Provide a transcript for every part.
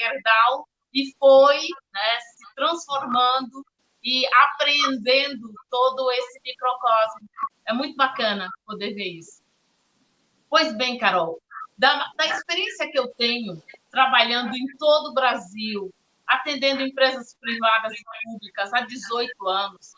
Gerdau e foi, né, se transformando e apreendendo todo esse microcosmo. É muito bacana poder ver isso. Pois bem, Carol, da experiência que eu tenho trabalhando em todo o Brasil, atendendo empresas privadas e públicas há 18 anos,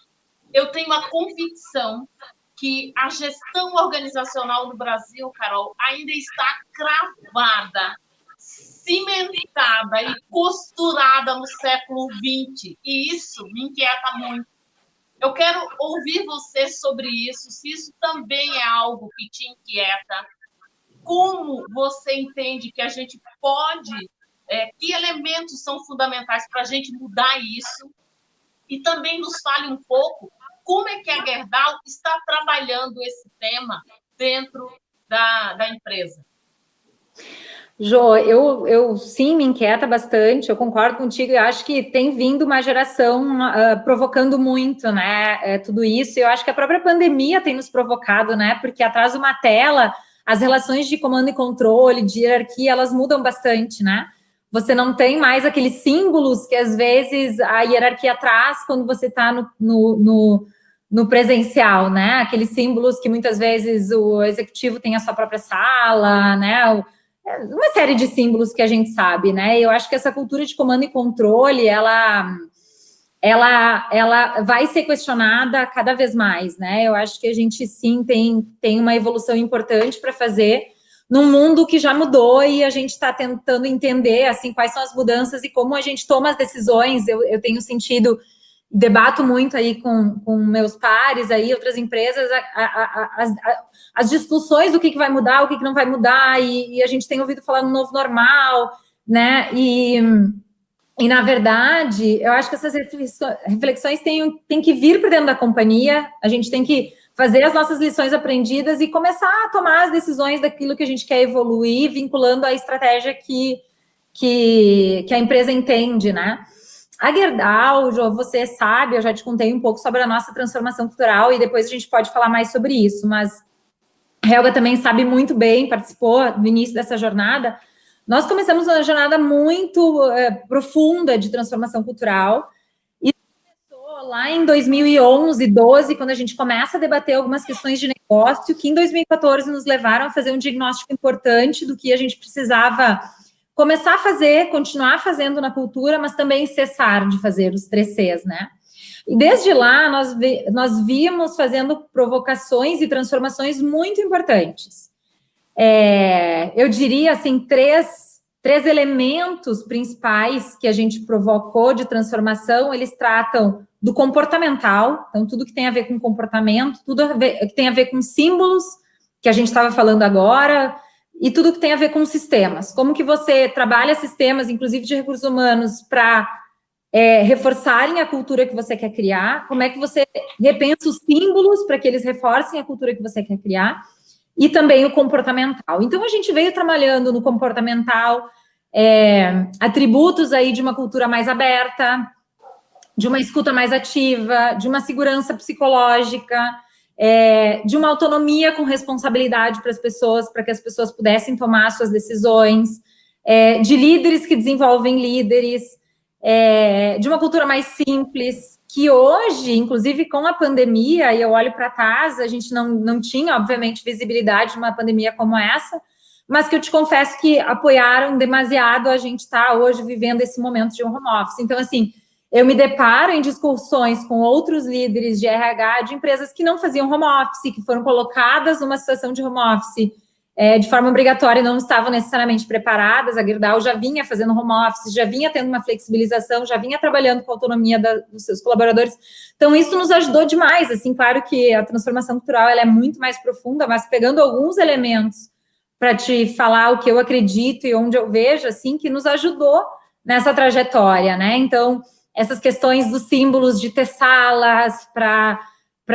eu tenho a convicção que a gestão organizacional no Brasil, Carol, ainda está cravada, cimentada e costurada no século XX. E isso me inquieta muito. Eu quero ouvir você sobre isso, se isso também é algo que te inquieta. Como você entende que a gente pode, que elementos são fundamentais para a gente mudar isso? E também nos fale um pouco como é que a Gerdau está trabalhando esse tema dentro da empresa. Jô, eu sim, me inquieta bastante, eu concordo contigo, eu acho que tem vindo uma geração provocando muito, né, tudo isso, eu acho que a própria pandemia tem nos provocado, né, porque atrás de uma tela, as relações de comando e controle, de hierarquia, elas mudam bastante, né, você não tem mais aqueles símbolos que às vezes a hierarquia traz quando você está no presencial, né, aqueles símbolos que muitas vezes o executivo tem a sua própria sala, né, uma série de símbolos que a gente sabe, né? Eu acho que essa cultura de comando e controle, ela vai ser questionada cada vez mais, né? Eu acho que a gente, sim, tem uma evolução importante para fazer num mundo que já mudou e a gente está tentando entender, assim, quais são as mudanças e como a gente toma as decisões. Eu tenho sentido, debato muito aí com meus pares, aí, outras empresas, as discussões do que vai mudar, o que não vai mudar, e a gente tem ouvido falar no novo normal, né, e na verdade, eu acho que essas reflexões têm que vir para dentro da companhia, a gente tem que fazer as nossas lições aprendidas e começar a tomar as decisões daquilo que a gente quer evoluir, vinculando a estratégia que a empresa entende, né. A Gerdau, você sabe, eu já te contei um pouco sobre a nossa transformação cultural e depois a gente pode falar mais sobre isso, mas a Helga também sabe muito bem, participou no início dessa jornada. Nós começamos uma jornada muito profunda de transformação cultural e começou lá em 2011, 12, quando a gente começa a debater algumas questões de negócio, que em 2014 nos levaram a fazer um diagnóstico importante do que a gente precisava começar a fazer, continuar fazendo na cultura, mas também cessar de fazer os 3 Cs, né? E desde lá, nós vimos fazendo provocações e transformações muito importantes. Eu diria, assim, três elementos principais que a gente provocou de transformação, eles tratam do comportamental, então tudo que tem a ver com comportamento, tudo que tem a ver com símbolos, que a gente estava falando agora, e tudo que tem a ver com sistemas. Como que você trabalha sistemas, inclusive de recursos humanos, para reforçarem a cultura que você quer criar, como é que você repensa os símbolos para que eles reforcem a cultura que você quer criar, e também o comportamental. Então, a gente veio trabalhando no comportamental, atributos aí de uma cultura mais aberta, de uma escuta mais ativa, de uma segurança psicológica, de uma autonomia com responsabilidade para as pessoas, para que as pessoas pudessem tomar suas decisões, de líderes que desenvolvem líderes, de uma cultura mais simples, que hoje, inclusive com a pandemia, e eu olho para trás, a gente não tinha, obviamente, visibilidade de uma pandemia como essa, mas que eu te confesso que apoiaram demasiado a gente estar hoje vivendo esse momento de um home office. Então, assim, eu me deparo em discussões com outros líderes de RH de empresas que não faziam home office, que foram colocadas numa situação de home office de forma obrigatória e não estavam necessariamente preparadas. A Gerdau já vinha fazendo home office, já vinha tendo uma flexibilização, já vinha trabalhando com a autonomia dos seus colaboradores. Então, isso nos ajudou demais. Assim, claro que a transformação cultural ela é muito mais profunda, mas pegando alguns elementos para te falar o que eu acredito e onde eu vejo, assim, que nos ajudou nessa trajetória, né? Então, essas questões dos símbolos de ter salas para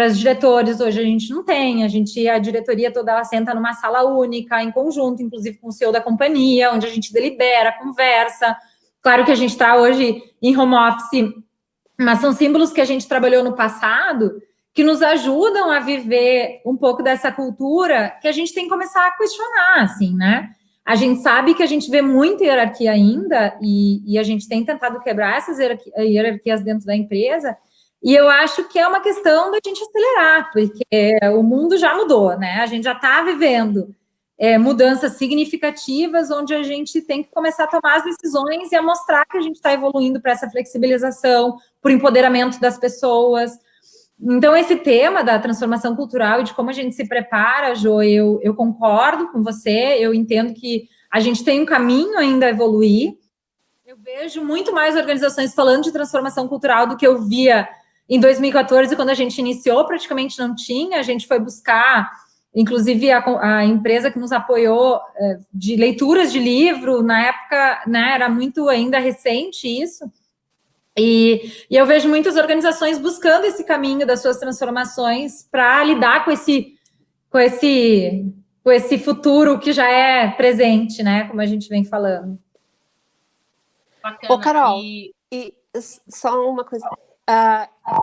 os diretores, hoje a gente não tem, a diretoria toda ela senta numa sala única, em conjunto, inclusive com o CEO da companhia, onde a gente delibera, conversa. Claro que a gente está hoje em home office, mas são símbolos que a gente trabalhou no passado, que nos ajudam a viver um pouco dessa cultura que a gente tem que começar a questionar, assim, né? A gente sabe que a gente vê muita hierarquia ainda, e a gente tem tentado quebrar essas hierarquias dentro da empresa, e eu acho que é uma questão da gente acelerar, porque o mundo já mudou, né? A gente já está vivendo mudanças significativas, onde a gente tem que começar a tomar as decisões e a mostrar que a gente está evoluindo para essa flexibilização, por empoderamento das pessoas. Então, esse tema da transformação cultural e de como a gente se prepara, Jo, eu concordo com você, eu entendo que a gente tem um caminho ainda a evoluir. Eu vejo muito mais organizações falando de transformação cultural do que eu via em 2014, quando a gente iniciou, praticamente não tinha, a gente foi buscar, inclusive a empresa que nos apoiou de leituras de livro, na época, né, era muito ainda recente isso, e eu vejo muitas organizações buscando esse caminho das suas transformações para lidar com esse futuro que já é presente, né, como a gente vem falando. Bacana. Ô, Carol, e só uma coisa...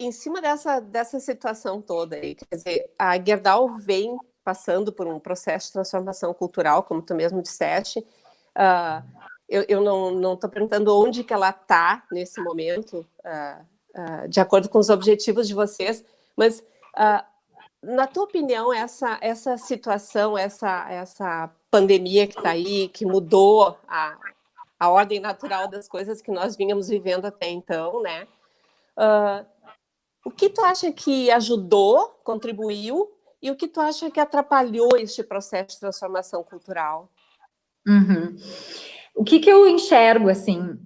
em cima dessa situação toda aí, quer dizer, a Gerdau vem passando por um processo de transformação cultural, como tu mesmo disseste. Eu não estou perguntando onde que ela está nesse momento, de acordo com os objetivos de vocês, mas, na tua opinião, essa situação, essa pandemia que está aí, que mudou a ordem natural das coisas que nós vínhamos vivendo até então, né? O que tu acha que ajudou, contribuiu, e o que tu acha que atrapalhou este processo de transformação cultural? Uhum. O que eu enxergo, assim,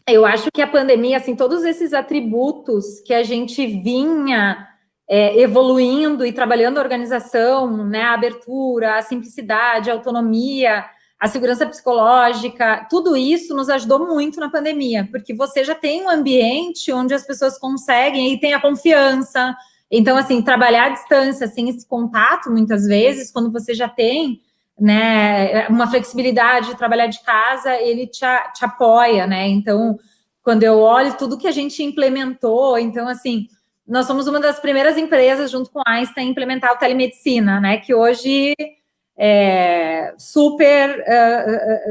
eu acho que a pandemia, assim, todos esses atributos que a gente vinha evoluindo e trabalhando a organização, né, a abertura, a simplicidade, a autonomia, a segurança psicológica, tudo isso nos ajudou muito na pandemia, porque você já tem um ambiente onde as pessoas conseguem e tem a confiança. Então, assim, trabalhar à distância, sem esse contato, muitas vezes, quando você já tem, né, uma flexibilidade de trabalhar de casa, ele te apoia, né? Então, quando eu olho tudo que a gente implementou, então, assim, nós somos uma das primeiras empresas, junto com a Einstein, a implementar o telemedicina, né? Que hoje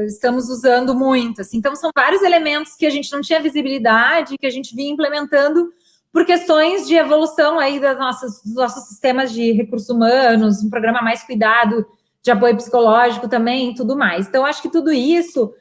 estamos usando muito, assim. Então, são vários elementos que a gente não tinha visibilidade, que a gente vinha implementando por questões de evolução aí dos nossos sistemas de recursos humanos, um programa mais cuidado, de apoio psicológico também, e tudo mais. Então, acho que tudo isso,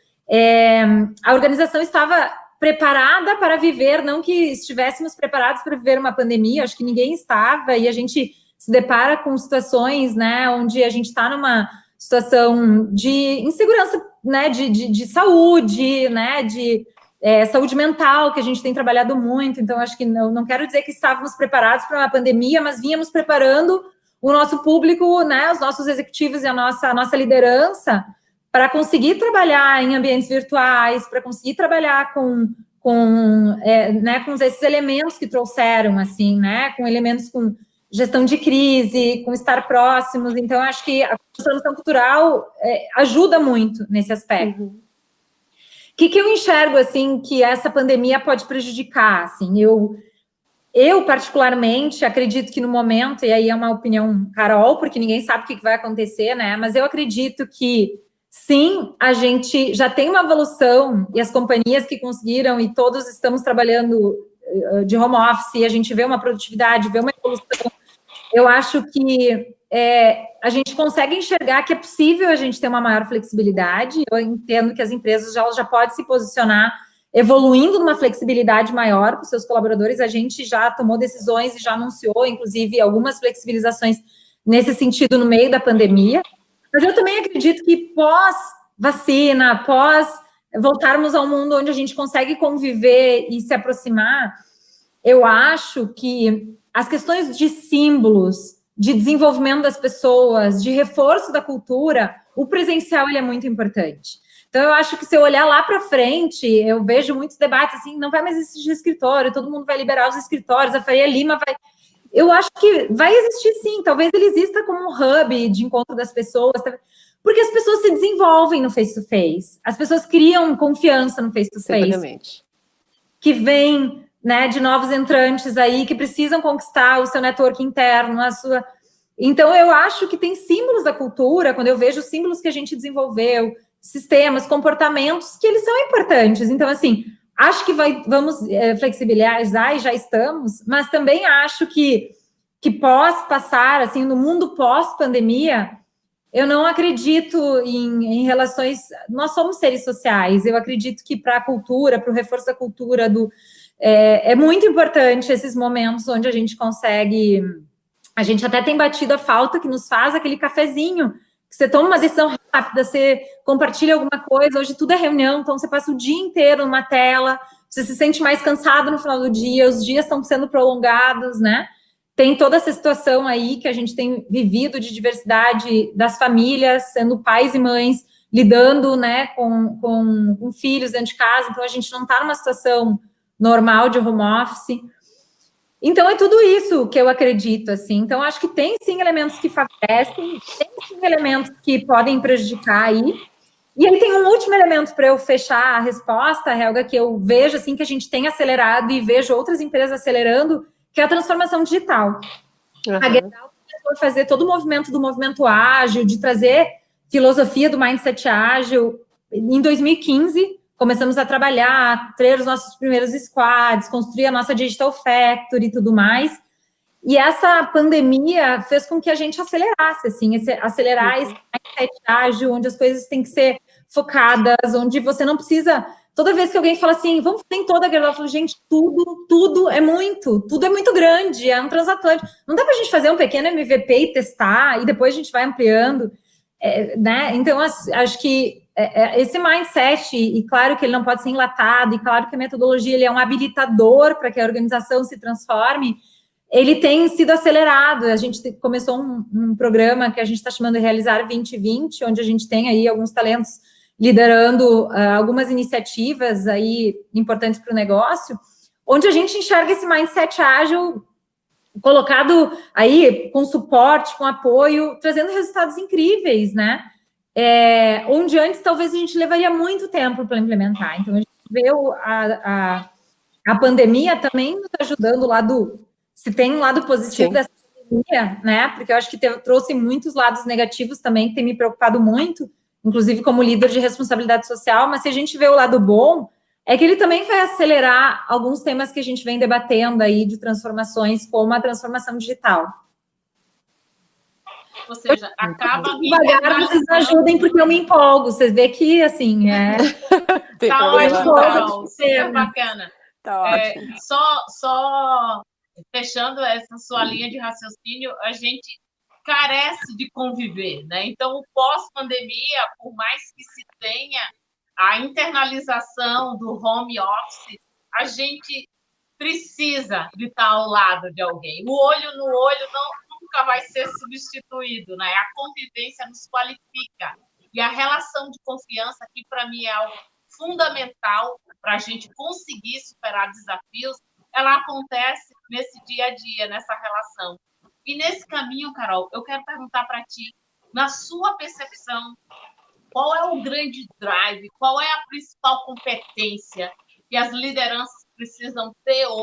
a organização estava preparada para viver, não que estivéssemos preparados para viver uma pandemia, acho que ninguém estava, e a gente se depara com situações, né, onde a gente está numa situação de insegurança, né, de saúde, né, de saúde mental, que a gente tem trabalhado muito. Então, acho que não quero dizer que estávamos preparados para uma pandemia, mas vínhamos preparando o nosso público, né, os nossos executivos e a nossa liderança para conseguir trabalhar em ambientes virtuais, para conseguir trabalhar com esses elementos que trouxeram, assim, né, com elementos com gestão de crise, com estar próximos. Então, acho que a transformação cultural ajuda muito nesse aspecto. Uhum. O que eu enxergo, assim, que essa pandemia pode prejudicar, assim, eu particularmente acredito que no momento, e aí é uma opinião Carol, porque ninguém sabe o que vai acontecer, né, mas eu acredito que, sim, a gente já tem uma evolução, e as companhias que conseguiram, e todos estamos trabalhando de home office, e a gente vê uma produtividade, vê uma evolução. Eu acho que a gente consegue enxergar que é possível a gente ter uma maior flexibilidade. Eu entendo que as empresas já podem se posicionar evoluindo numa flexibilidade maior para os seus colaboradores. A gente já tomou decisões e já anunciou, inclusive, algumas flexibilizações nesse sentido no meio da pandemia. Mas eu também acredito que pós-vacina, após voltarmos ao mundo onde a gente consegue conviver e se aproximar, eu acho que as questões de símbolos, de desenvolvimento das pessoas, de reforço da cultura, o presencial ele é muito importante. Então, eu acho que se eu olhar lá para frente, eu vejo muitos debates assim, não vai mais existir escritório, todo mundo vai liberar os escritórios, a Faria Lima vai... Eu acho que vai existir sim, talvez ele exista como um hub de encontro das pessoas, porque as pessoas se desenvolvem no face-to-face, as pessoas criam confiança no face-to-face, que vem, né, de novos entrantes aí, que precisam conquistar o seu network interno, a sua... Então, eu acho que tem símbolos da cultura, quando eu vejo símbolos que a gente desenvolveu, sistemas, comportamentos que eles são importantes. Então, assim, acho que vamos flexibilizar e já estamos, mas também acho que pós-passar, assim, no mundo pós-pandemia, eu não acredito em relações... Nós somos seres sociais, eu acredito que para a cultura, para o reforço da cultura, é muito importante esses momentos onde a gente consegue... A gente até tem batido a falta que nos faz aquele cafezinho, que você toma uma decisão rápida, você compartilha alguma coisa, hoje tudo é reunião, então você passa o dia inteiro numa tela, você se sente mais cansado no final do dia, os dias estão sendo prolongados, né? Tem toda essa situação aí que a gente tem vivido de diversidade das famílias, sendo pais e mães, lidando, né, com filhos dentro de casa, então a gente não está numa situação normal de home office. Então, é tudo isso que eu acredito, assim. Então, acho que tem, sim, elementos que favorecem, tem, sim, elementos que podem prejudicar aí. E aí tem um último elemento para eu fechar a resposta, Helga, que eu vejo, assim, que a gente tem acelerado e vejo outras empresas acelerando, que é a transformação digital. Uhum. A Gerdau começou a fazer todo o movimento do movimento ágil, de trazer filosofia do mindset ágil. Em 2015, começamos a trabalhar, ter os nossos primeiros squads, construir a nossa Digital Factory e tudo mais. E essa pandemia fez com que a gente acelerasse, assim, acelerar esse mindset ágil, onde as coisas têm que ser focadas, onde você não precisa... Toda vez que alguém fala assim, vamos fazer em toda a Gerdau, eu falo, gente, tudo é muito grande, é um transatlântico. Não dá para a gente fazer um pequeno MVP e testar, e depois a gente vai ampliando, né? Então, acho que esse mindset, e claro que ele não pode ser enlatado, e claro que a metodologia ele é um habilitador para que a organização se transforme, ele tem sido acelerado. A gente começou um programa que a gente está chamando de Realizar 2020, onde a gente tem aí alguns talentos liderando algumas iniciativas aí importantes para o negócio, onde a gente enxerga esse mindset ágil colocado aí com suporte, com apoio, trazendo resultados incríveis, né? Onde antes talvez a gente levaria muito tempo para implementar. Então, a gente vê a pandemia também nos ajudando lá se tem um lado positivo, sim, dessa pandemia, né? Porque eu acho que trouxe muitos lados negativos também, que tem me preocupado muito, inclusive como líder de responsabilidade social, mas se a gente vê o lado bom, é que ele também vai acelerar alguns temas que a gente vem debatendo aí de transformações, como a transformação digital. Ou seja, acaba... Devagar, vocês ajudem, porque eu me empolgo. Vocês veem que, assim, Tá ótimo, super bacana. Tá ótimo. Só fechando essa sua linha de raciocínio, a gente carece de conviver, né? Então, o pós-pandemia, por mais que se tenha a internalização do home office, a gente precisa de estar ao lado de alguém. O olho no olho nunca vai ser substituído, né? A convivência nos qualifica. E a relação de confiança, que para mim é algo fundamental para a gente conseguir superar desafios, ela acontece nesse dia a dia, nessa relação. E nesse caminho, Carol, eu quero perguntar para ti, na sua percepção, qual é o grande drive, qual é a principal competência que as lideranças precisam ter hoje